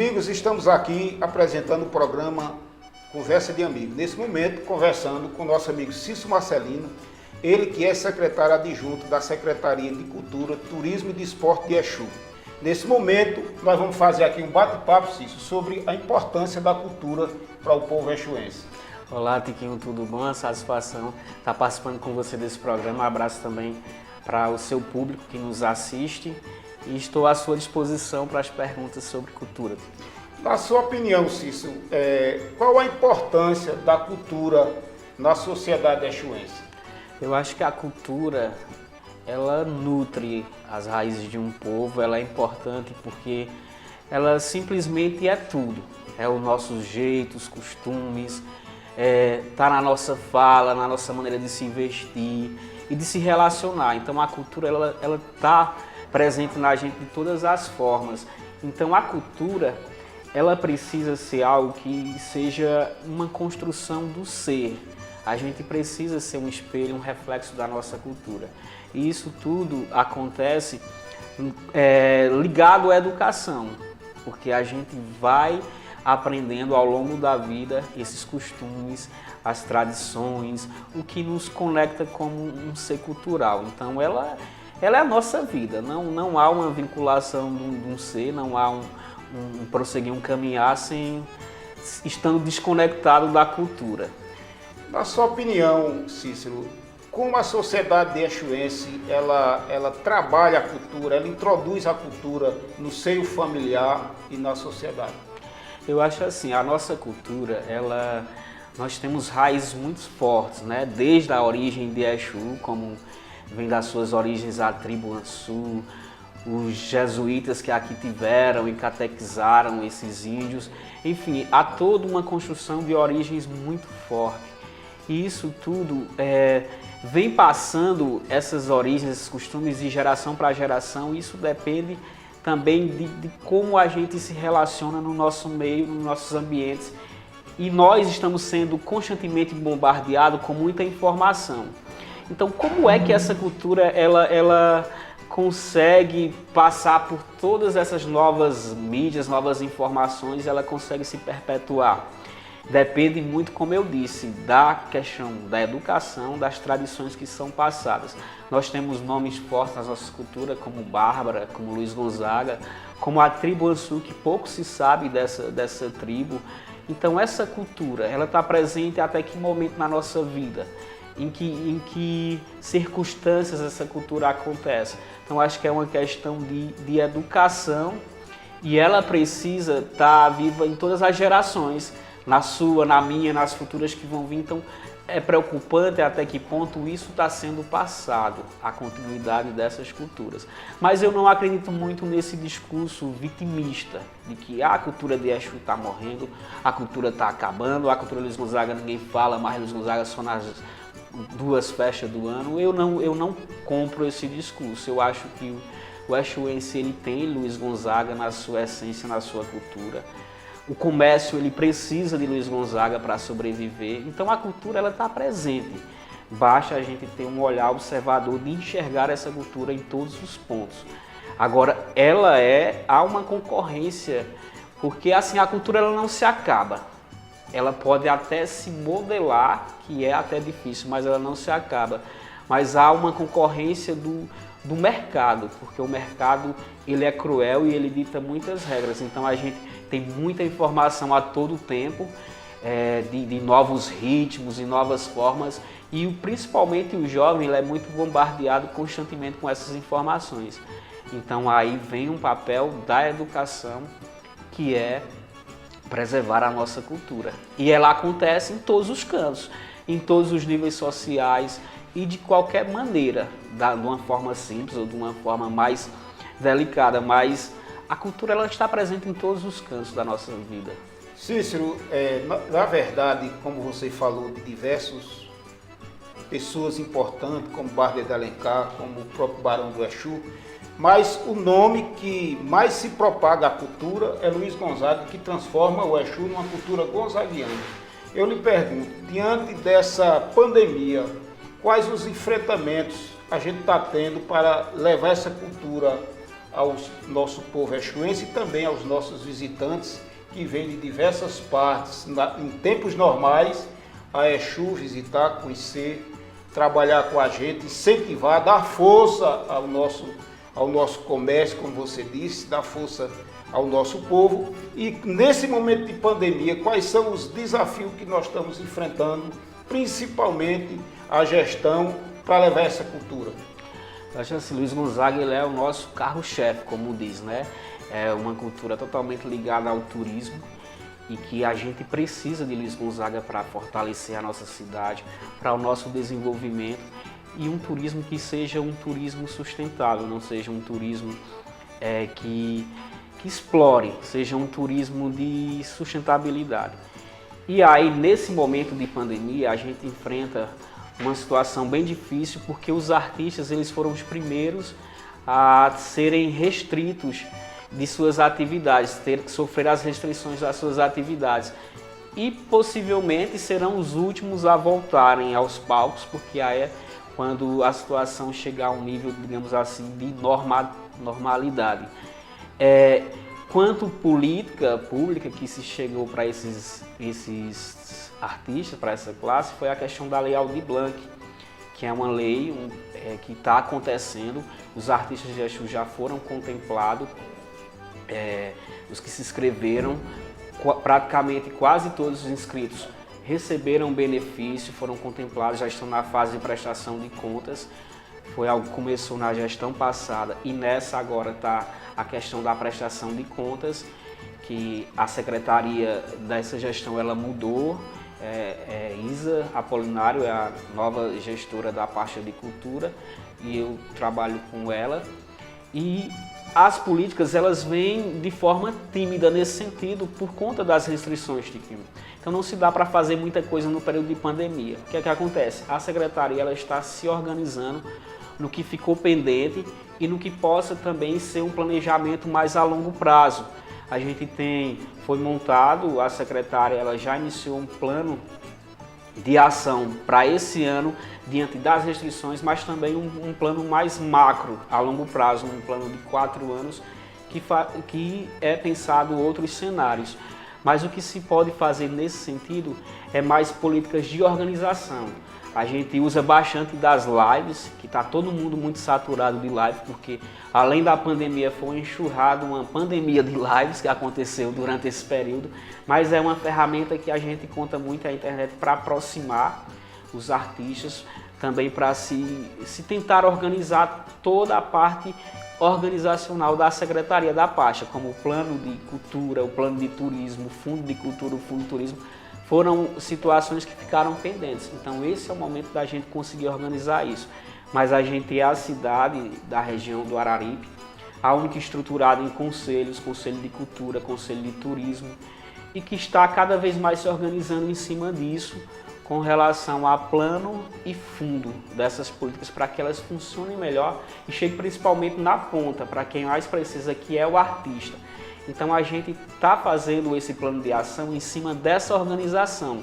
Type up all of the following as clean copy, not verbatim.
amigos, estamos aqui apresentando o programa Conversa de Amigo. Nesse momento, conversando com o nosso amigo Cícero Marcelino, ele que é secretário adjunto da Secretaria de Cultura, Turismo e Desporto de Exu. Nesse momento, nós vamos fazer aqui um bate-papo, Cícero, sobre a importância da cultura para o povo exuense. Olá, Tiquinho, tudo bom? A satisfação estar participando com você desse programa. Um abraço também para o seu público que nos assiste e estou à sua disposição para as perguntas sobre cultura. Na sua opinião, Cícero, qual a importância da cultura na sociedade exuense? Eu acho que a cultura, ela nutre as raízes de um povo, ela é importante porque ela simplesmente é tudo. É os nossos jeitos, costumes, tá na nossa fala, na nossa maneira de se vestir e de se relacionar. Então a cultura, ela tá presente na gente de todas as formas. Então a cultura, ela precisa ser algo que seja uma construção do ser. A gente precisa ser um espelho, um reflexo da nossa cultura. E isso tudo acontece ligado à educação, porque a gente vai aprendendo ao longo da vida esses costumes, as tradições, o que nos conecta como um ser cultural. Então ela é a nossa vida, não há uma vinculação de um ser, não há um prosseguir, um caminhar estando desconectado da cultura. Na sua opinião, Cícero, como a sociedade exuense, ela trabalha a cultura, ela introduz a cultura no seio familiar e na sociedade? Eu acho assim, a nossa cultura, nós temos raízes muito fortes, né? Desde a origem de Exu, como vem das suas origens a tribo Ansu, os jesuítas que aqui tiveram e catequizaram esses índios. Enfim, há toda uma construção de origens muito forte. E isso tudo vem passando essas origens, esses costumes de geração para geração. Isso depende também de como a gente se relaciona no nosso meio, nos nossos ambientes. E nós estamos sendo constantemente bombardeados com muita informação. Então, como é que essa cultura ela consegue passar por todas essas novas mídias, novas informações, ela consegue se perpetuar? Depende muito, como eu disse, da questão da educação, das tradições que são passadas. Nós temos nomes fortes na nossa cultura, como Bárbara, como Luiz Gonzaga, como a tribo Ansu, que pouco se sabe dessa tribo. Então essa cultura, ela está presente até que momento na nossa vida? Em que circunstâncias essa cultura acontece? Então acho que é uma questão de educação e ela precisa estar viva em todas as gerações, na sua, na minha, nas futuras que vão vir. Então é preocupante até que ponto isso está sendo passado, a continuidade dessas culturas. Mas eu não acredito muito nesse discurso vitimista, de que a cultura de Exu está morrendo, a cultura está acabando, a cultura de Luiz Gonzaga ninguém fala mais, Luiz Gonzaga só nas 2 festas do ano. Eu não compro esse discurso. Eu acho que o exuense, ele tem Luiz Gonzaga na sua essência, na sua cultura. O comércio, ele precisa de Luiz Gonzaga para sobreviver. Então a cultura, ela está presente. Basta a gente ter um olhar observador de enxergar essa cultura em todos os pontos. Agora, há uma concorrência, porque assim a cultura ela não se acaba. Ela pode até se modelar, que é até difícil, mas ela não se acaba. Mas há uma concorrência do mercado, porque o mercado, ele é cruel e ele dita muitas regras. Então a gente tem muita informação a todo tempo, de novos ritmos e novas formas, e principalmente o jovem, ele é muito bombardeado constantemente com essas informações. Então aí vem um papel da educação, que é preservar a nossa cultura. E ela acontece em todos os cantos, em todos os níveis sociais e de qualquer maneira, de uma forma simples ou de uma forma mais delicada, mas a cultura ela está presente em todos os cantos da nossa vida. Cícero, na verdade, como você falou, de diversas pessoas importantes, como Bardet de Alencar, como o próprio Barão do Exu, mas o nome que mais se propaga a cultura é Luiz Gonzaga, que transforma o Exu numa cultura gonzaguiana. Eu lhe pergunto, diante dessa pandemia, quais os enfrentamentos a gente está tendo para levar essa cultura ao nosso povo exuense e também aos nossos visitantes que vêm de diversas partes, em tempos normais, a Exu visitar, conhecer, trabalhar com a gente, incentivar, dar força ao nosso comércio, como você disse, dar força ao nosso povo. E nesse momento de pandemia, quais são os desafios que nós estamos enfrentando, principalmente a gestão para levar essa cultura? Eu acho assim, Luiz Gonzaga ele é o nosso carro-chefe, como diz, né? É uma cultura totalmente ligada ao turismo e que a gente precisa de Luiz Gonzaga para fortalecer a nossa cidade, para o nosso desenvolvimento e um turismo que seja um turismo sustentável, não seja um turismo que explore, seja um turismo de sustentabilidade. E aí, nesse momento de pandemia, a gente enfrenta uma situação bem difícil porque os artistas eles foram os primeiros a serem restritos de suas atividades, ter que sofrer as restrições das suas atividades e possivelmente serão os últimos a voltarem aos palcos, porque aí é quando a situação chegar a um nível, digamos assim, de normalidade. Quanto política pública que se chegou para esses artistas, para essa classe, foi a questão da Lei Aldir Blanc, que é uma lei que está acontecendo. Os artistas de Exu já foram contemplados, os que se inscreveram, praticamente quase todos os inscritos receberam benefício, foram contemplados, já estão na fase de prestação de contas. Foi algo que começou na gestão passada e nessa agora está a questão da prestação de contas, que a secretaria dessa gestão ela mudou. Isa Apolinário é a nova gestora da pasta de cultura e eu trabalho com ela. E as políticas elas vêm de forma tímida nesse sentido por conta das restrições de clima. Então não se dá para fazer muita coisa no período de pandemia. O que é que acontece? A secretaria ela está se organizando no que ficou pendente e no que possa também ser um planejamento mais a longo prazo. A gente foi montado, a secretária ela já iniciou um plano de ação para esse ano, diante das restrições, mas também um plano mais macro, a longo prazo, um plano de 4 anos, que é pensado outros cenários. Mas o que se pode fazer nesse sentido é mais políticas de organização. A gente usa bastante das lives, que está todo mundo muito saturado de live, porque além da pandemia foi enxurrado uma pandemia de lives que aconteceu durante esse período, mas é uma ferramenta que a gente conta muito a internet para aproximar os artistas, também para se tentar organizar toda a parte organizacional da Secretaria da Pasta, como o plano de cultura, o plano de turismo, o fundo de cultura, o fundo de turismo. Foram situações que ficaram pendentes. Então esse é o momento da gente conseguir organizar isso. Mas a gente é a cidade da região do Araripe, a única estruturada em conselhos, conselho de cultura, conselho de turismo, e que está cada vez mais se organizando em cima disso, com relação a plano e fundo dessas políticas para que elas funcionem melhor e cheguem principalmente na ponta, para quem mais precisa, que é o artista. Então a gente está fazendo esse plano de ação em cima dessa organização,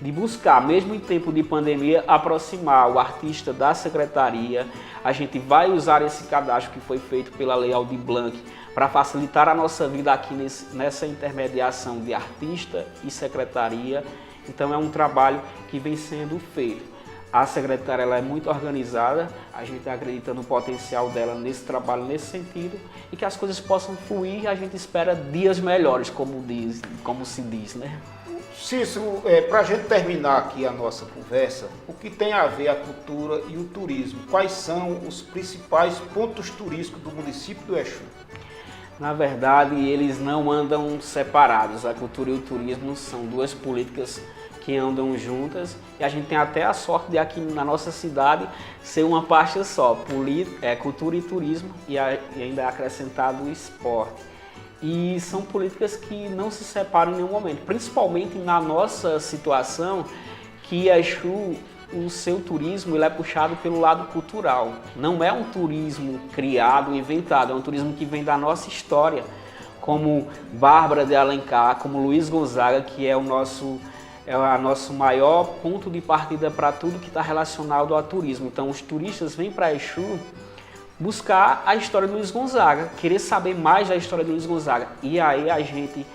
de buscar, mesmo em tempo de pandemia, aproximar o artista da secretaria. A gente vai usar esse cadastro que foi feito pela Lei Aldir Blanc para facilitar a nossa vida aqui nessa intermediação de artista e secretaria. Então é um trabalho que vem sendo feito. A secretária ela é muito organizada, a gente acredita no potencial dela nesse trabalho, nesse sentido, e que as coisas possam fluir e a gente espera dias melhores, como se diz, né? Cícero, para a gente terminar aqui a nossa conversa, o que tem a ver a cultura e o turismo? Quais são os principais pontos turísticos do município do Exu? Na verdade, eles não andam separados. A cultura e o turismo são duas políticas que andam juntas e a gente tem até a sorte de aqui na nossa cidade ser uma pasta só, cultura e turismo e ainda acrescentado o esporte. E são políticas que não se separam em nenhum momento, principalmente na nossa situação que Exu, o seu turismo ele é puxado pelo lado cultural. Não é um turismo criado, inventado, é um turismo que vem da nossa história, como Bárbara de Alencar, como Luiz Gonzaga, que é o nosso maior ponto de partida para tudo que está relacionado ao turismo. Então os turistas vêm para Exu buscar a história do Luiz Gonzaga, querer saber mais da história do Luiz Gonzaga. E aí a gente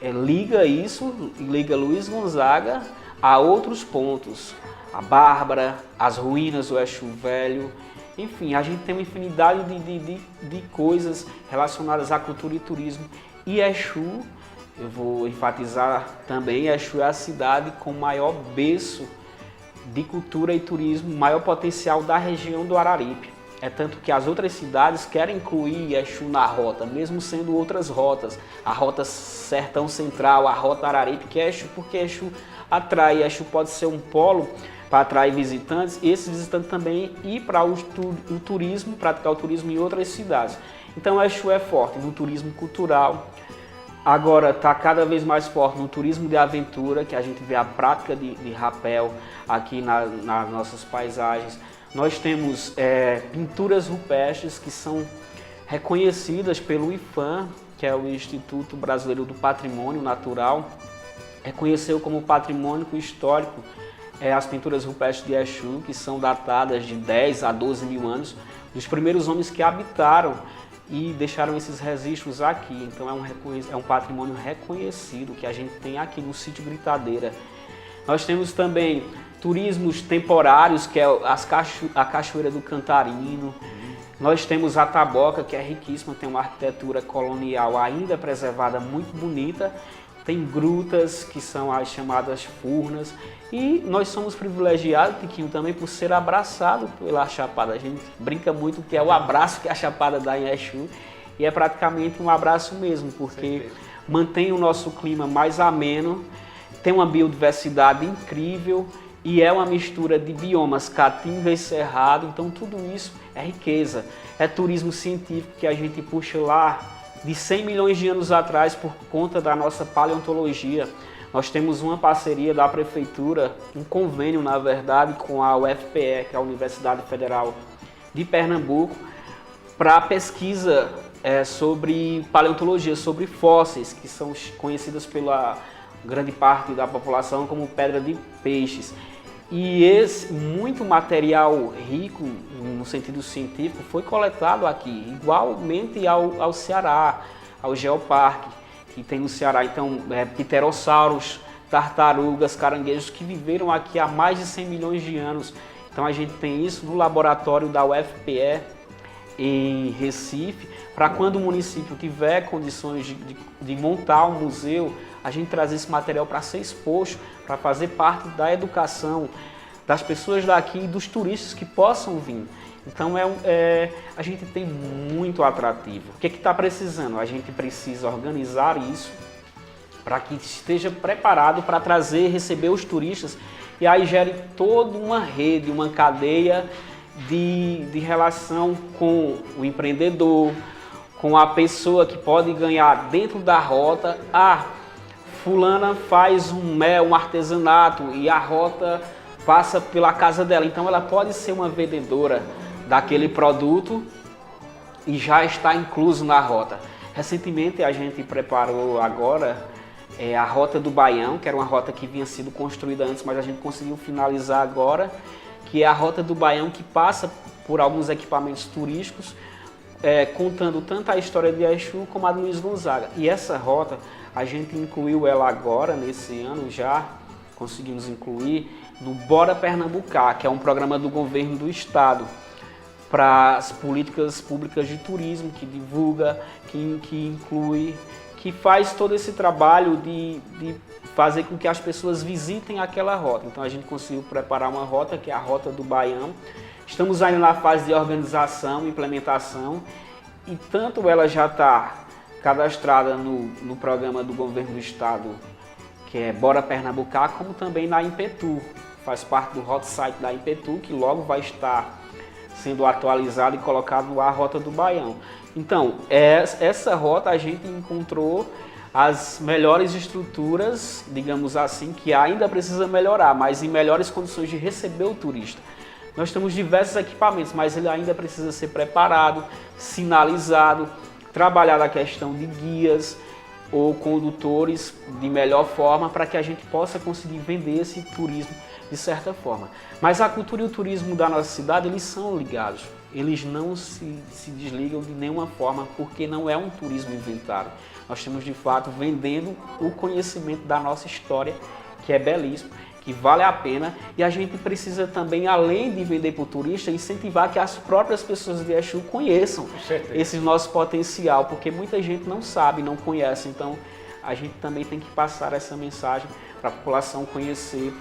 liga isso, liga Luiz Gonzaga a outros pontos, a Bárbara, as ruínas do Exu Velho, enfim, a gente tem uma infinidade de coisas relacionadas à cultura e turismo. E Exu, eu vou enfatizar também, Exu é a cidade com maior berço de cultura e turismo, maior potencial da região do Araripe. É tanto que as outras cidades querem incluir Exu na rota, mesmo sendo outras rotas. A rota Sertão Central, a rota Araripe, que é Exu, porque Exu atrai. Exu pode ser um polo para atrair visitantes, e esses visitantes também ir para o turismo, praticar o turismo em outras cidades. Então Exu é forte no turismo cultural. Agora está cada vez mais forte no turismo de aventura, que a gente vê a prática de rapel aqui nas nossas paisagens. Nós temos pinturas rupestres que são reconhecidas pelo IPHAN, que é o Instituto Brasileiro do Patrimônio Natural, reconheceu como patrimônio histórico as pinturas rupestres de Exu, que são datadas de 10 a 12 mil anos, dos primeiros homens que habitaram e deixaram esses registros aqui. Então é um patrimônio reconhecido que a gente tem aqui no sítio Gritadeira. Nós temos também turismos temporários, que é a Cachoeira do Cantarino. Nós temos a Taboca, que é riquíssima, tem uma arquitetura colonial ainda preservada, muito bonita. Tem grutas, que são as chamadas furnas. E nós somos privilegiados, Tiquinho, também por ser abraçado pela Chapada. A gente brinca muito que é o abraço que a Chapada dá em Exu. E é praticamente um abraço mesmo, porque mantém o nosso clima mais ameno, tem uma biodiversidade incrível e é uma mistura de biomas caatinga e cerrado. Então tudo isso é riqueza. É turismo científico que a gente puxa lá de 100 milhões de anos atrás por conta da nossa paleontologia. Nós temos uma parceria da prefeitura, um convênio, na verdade, com a UFPE, que é a Universidade Federal de Pernambuco, para pesquisa sobre paleontologia, sobre fósseis, que são conhecidas pela grande parte da população como pedra de peixes. E muito material rico, no sentido científico, foi coletado aqui, igualmente ao Ceará, ao Geoparque, que tem no Ceará. Então, pterossauros, tartarugas, caranguejos que viveram aqui há mais de 100 milhões de anos. Então, a gente tem isso no laboratório da UFPE, em Recife, para quando o município tiver condições de montar um museu, a gente trazer esse material para ser exposto, para fazer parte da educação das pessoas daqui e dos turistas que possam vir. Então a gente tem muito atrativo. O que está precisando? A gente precisa organizar isso para que esteja preparado para trazer e receber os turistas, e aí gere toda uma rede, uma cadeia de relação com o empreendedor, com a pessoa que pode ganhar dentro da rota. Fulana faz um mel, um artesanato, e a rota passa pela casa dela. Então ela pode ser uma vendedora daquele produto e já está incluso na rota. Recentemente a gente preparou agora a Rota do Baião, que era uma rota que vinha sido construída antes, mas a gente conseguiu finalizar agora, que é a Rota do Baião, que passa por alguns equipamentos turísticos, contando tanto a história de Exu como a de Luiz Gonzaga. E essa rota, a gente incluiu ela agora, nesse ano já, conseguimos incluir no Bora Pernambucar, que é um programa do governo do estado para as políticas públicas de turismo, que divulga, que inclui, que faz todo esse trabalho de fazer com que as pessoas visitem aquela rota. Então a gente conseguiu preparar uma rota, que é a Rota do Baião. Estamos ainda na fase de organização, implementação, e tanto ela já está cadastrada no programa do governo do estado, que é Bora Pernambucar, como também na Impetu. Faz parte do hot site da Impetu, que logo vai estar sendo atualizado e colocado no ar, Rota do Baião. Então, essa rota a gente encontrou as melhores estruturas, digamos assim, que ainda precisa melhorar, mas em melhores condições de receber o turista. Nós temos diversos equipamentos, mas ele ainda precisa ser preparado, sinalizado, trabalhar a questão de guias ou condutores de melhor forma para que a gente possa conseguir vender esse turismo de certa forma. Mas a cultura e o turismo da nossa cidade, eles são ligados. eles não se desligam de nenhuma forma, porque não é um turismo inventado. Nós estamos, de fato, vendendo o conhecimento da nossa história, que é belíssimo, que vale a pena, e a gente precisa também, além de vender para o turista, incentivar que as próprias pessoas de Exu conheçam esse nosso potencial, porque muita gente não sabe, não conhece. Então, a gente também tem que passar essa mensagem para a população conhecer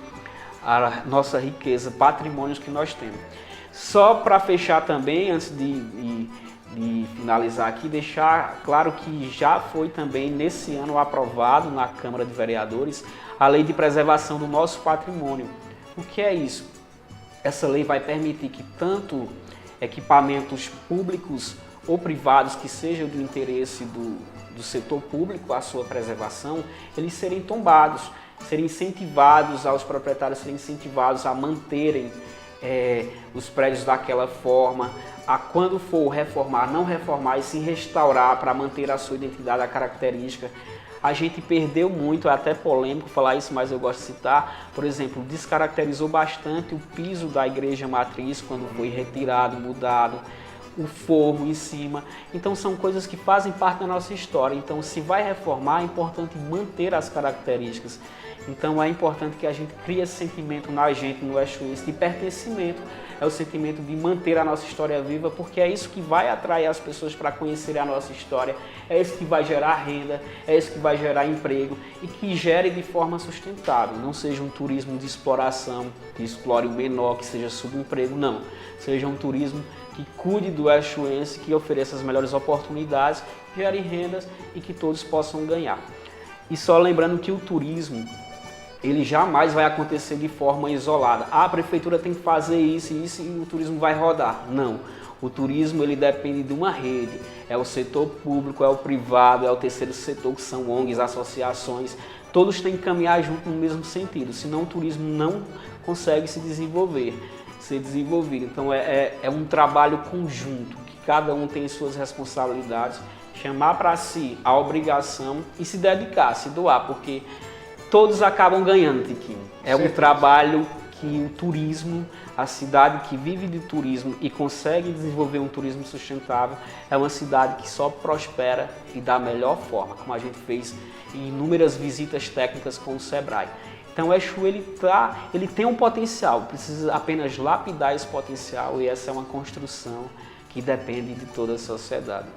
a nossa riqueza, patrimônios que nós temos. Só para fechar também, antes de finalizar aqui, deixar claro que já foi também nesse ano aprovado na Câmara de Vereadores a Lei de Preservação do Nosso Patrimônio. O que é isso? Essa lei vai permitir que tanto equipamentos públicos ou privados que sejam do interesse do setor público, a sua preservação, eles serem tombados, serem incentivados, aos proprietários serem incentivados a manterem os prédios daquela forma, a quando for reformar, não reformar e sim restaurar para manter a sua identidade, a característica. A gente perdeu muito, é até polêmico falar isso, mas eu gosto de citar, por exemplo, descaracterizou bastante o piso da igreja matriz quando foi retirado, mudado, o forro em cima. Então são coisas que fazem parte da nossa história. Então, se vai reformar, é importante manter as características. Então é importante que a gente crie esse sentimento na gente, no exuense, de pertencimento. É o sentimento de manter a nossa história viva, porque é isso que vai atrair as pessoas para conhecerem a nossa história, é isso que vai gerar renda, é isso que vai gerar emprego e que gere de forma sustentável. Não seja um turismo de exploração, que explore o menor, que seja subemprego, não. Seja um turismo que cuide do exuense, que ofereça as melhores oportunidades, gere rendas e que todos possam ganhar. E só lembrando que o turismo, ele jamais vai acontecer de forma isolada. A prefeitura tem que fazer isso e isso e o turismo vai rodar. Não. O turismo, ele depende de uma rede. É o setor público, é o privado, é o terceiro setor, que são ONGs, associações. Todos têm que caminhar junto no mesmo sentido, senão o turismo não consegue ser desenvolvido. Então é um trabalho conjunto, que cada um tem suas responsabilidades, chamar para si a obrigação e se dedicar, se doar, porque todos acabam ganhando, Tiquinho. É um trabalho que o turismo, a cidade que vive de turismo e consegue desenvolver um turismo sustentável, é uma cidade que só prospera e da melhor forma, como a gente fez em inúmeras visitas técnicas com o Sebrae. Então o Exu, ele tem um potencial, precisa apenas lapidar esse potencial, e essa é uma construção que depende de toda a sociedade.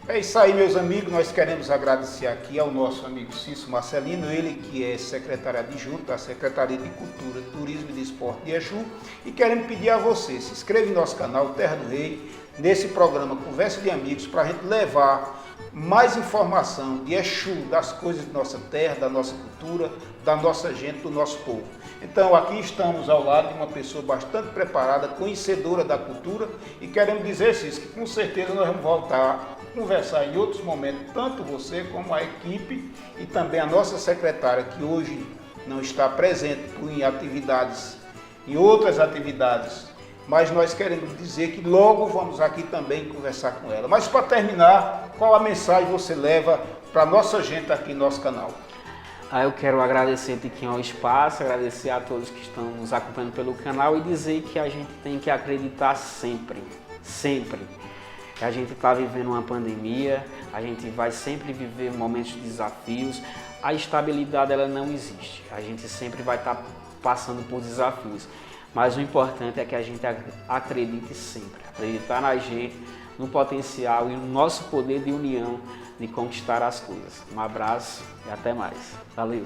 É isso aí, meus amigos, nós queremos agradecer aqui ao nosso amigo Cício Marcelino, ele que é secretário adjunto da Secretaria de Cultura, Turismo e Desporto de Exu, e queremos pedir a você, se inscreva em nosso canal Terra do Rei, nesse programa Conversa de Amigos, para a gente levar mais informação de Exu, das coisas de nossa terra, da nossa cultura, da nossa gente, do nosso povo. Então aqui estamos ao lado de uma pessoa bastante preparada, conhecedora da cultura, e queremos dizer, Cício, que com certeza nós vamos voltar a conversar em outros momentos, tanto você como a equipe e também a nossa secretária, que hoje não está presente em outras atividades, mas nós queremos dizer que logo vamos aqui também conversar com ela. Mas para terminar, qual a mensagem você leva para a nossa gente aqui no nosso canal? Eu quero agradecer, Tiquinho, ao espaço, agradecer a todos que estão nos acompanhando pelo canal e dizer que a gente tem que acreditar sempre, sempre. A gente está vivendo uma pandemia, a gente vai sempre viver momentos de desafios, a estabilidade ela não existe, a gente sempre vai estar passando por desafios, mas o importante é que a gente acredite sempre, acreditar na gente, no potencial e no nosso poder de união de conquistar as coisas. Um abraço e até mais. Valeu!